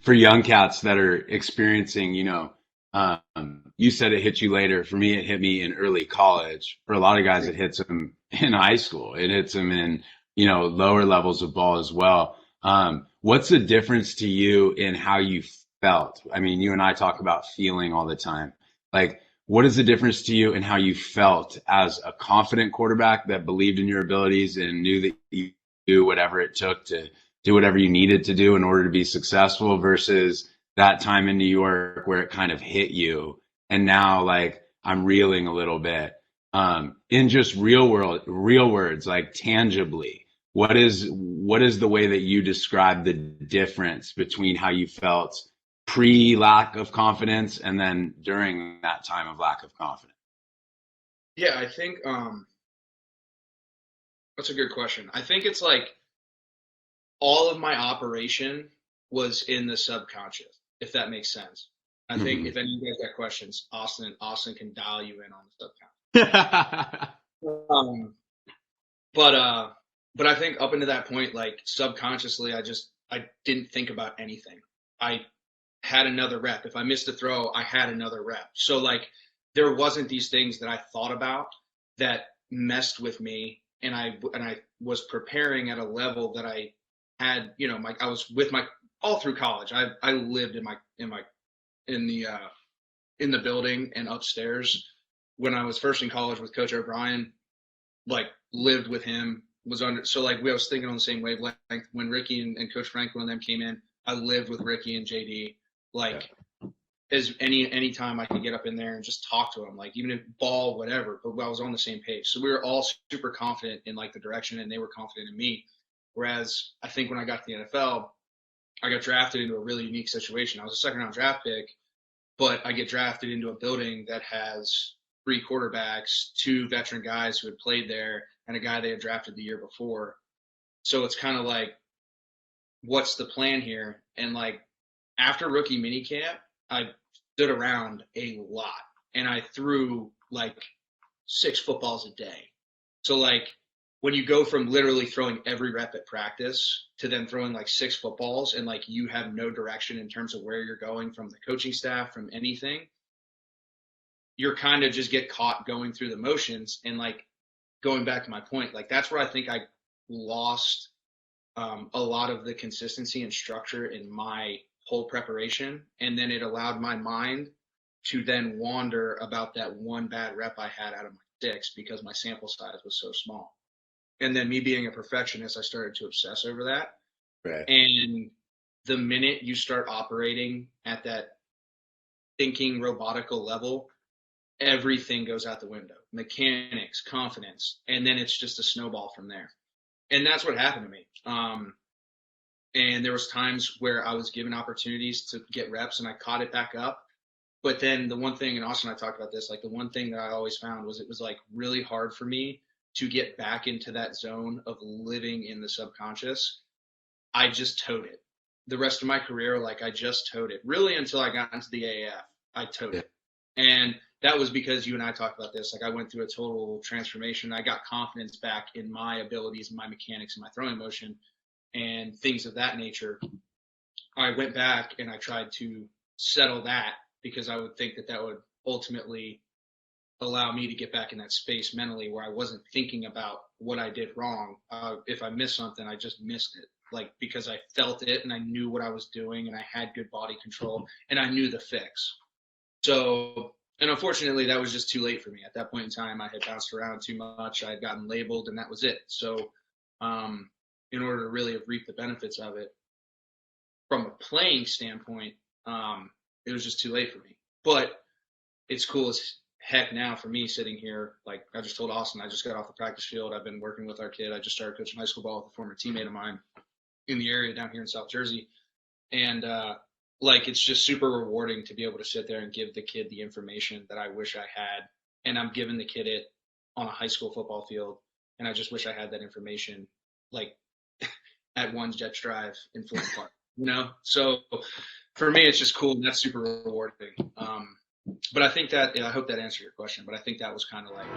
For young cats that are experiencing, you said it hit you later. For me, it hit me in early college. For a lot of guys, it hits them in high school. It hits them in, lower levels of ball as well. What's the difference to you in how you felt? I mean, you and I talk about feeling all the time. Like, what is the difference to you in how you felt as a confident quarterback that believed in your abilities and knew that you do whatever it took to do whatever you needed to do in order to be successful versus that time in New York where it kind of hit you and now like I'm reeling a little bit in just real words, like tangibly, what is the way that you describe the difference between how you felt pre lack of confidence and then during that time of lack of confidence? Yeah, I think that's a good question. I think it's like all of my operation was in the subconscious, if that makes sense. I think if any of you guys got questions, Austin can dial you in on the subconscious. But I think up into that point, like subconsciously, I didn't think about anything. I had another rep. If I missed a throw, I had another rep. So like there wasn't these things that I thought about that messed with me, and I was preparing at a level that I had, I was with my all through college. I lived in the building and upstairs. When I was first in college with Coach O'Brien, like lived with him, was under, so like I was thinking on the same wavelength. When Ricky and Coach Franklin and them came in, I lived with Ricky and JD, like as any time I could get up in there and just talk to them, like even if ball, whatever, but I was on the same page. So we were all super confident in like the direction, and they were confident in me. Whereas I think when I got to the NFL, I got drafted into a really unique situation. I was a second-round draft pick, but I get drafted into a building that has 3 quarterbacks, 2 veteran guys who had played there, and a guy they had drafted the year before. So it's kind of like, what's the plan here? And like after rookie minicamp, I stood around a lot, and I threw like 6 footballs a day. So like, when you go from literally throwing every rep at practice to then throwing like 6 footballs and like you have no direction in terms of where you're going from the coaching staff, from anything, you're kind of just get caught going through the motions. And like going back to my point, like that's where I think I lost a lot of the consistency and structure in my whole preparation. And then it allowed my mind to then wander about that one bad rep I had out of my 6 because my sample size was so small. And then me being a perfectionist, I started to obsess over that. Right. And the minute you start operating at that thinking robotical level, everything goes out the window. Mechanics, confidence, and then it's just a snowball from there. And that's what happened to me. And there was times where I was given opportunities to get reps and I caught it back up. But then the one thing, and Austin and I talked about this, like the one thing that I always found was it was like really hard for me to get back into that zone of living in the subconscious. I just towed it. The rest of my career, like I just towed it. Really until I got into the AAF, I towed it. And that was because you and I talked about this. Like I went through a total transformation. I got confidence back in my abilities and my mechanics and my throwing motion and things of that nature. I went back and I tried to settle that because I would think that that would ultimately allow me to get back in that space mentally where I wasn't thinking about what I did wrong. If I missed something, I just missed it, like because I felt it and I knew what I was doing and I had good body control and I knew the fix. So, and unfortunately, that was just too late for me. At that point in time, I had bounced around too much. I had gotten labeled and that was it. So in order to really have reaped the benefits of it from a playing standpoint, it was just too late for me. But it's cool as heck now for me sitting here. Like I just told Austin, I just got off the practice field. I've been working with our kid. I just started coaching high school ball with a former teammate of mine in the area down here in South Jersey. And like it's just super rewarding to be able to sit there and give the kid the information that I wish I had. And I'm giving the kid it on a high school football field. And I just wish I had that information like at One's Jets Drive in Fulton Park, So for me, it's just cool. And that's super rewarding. But I think that, I hope that answered your question, but I think that was kind of like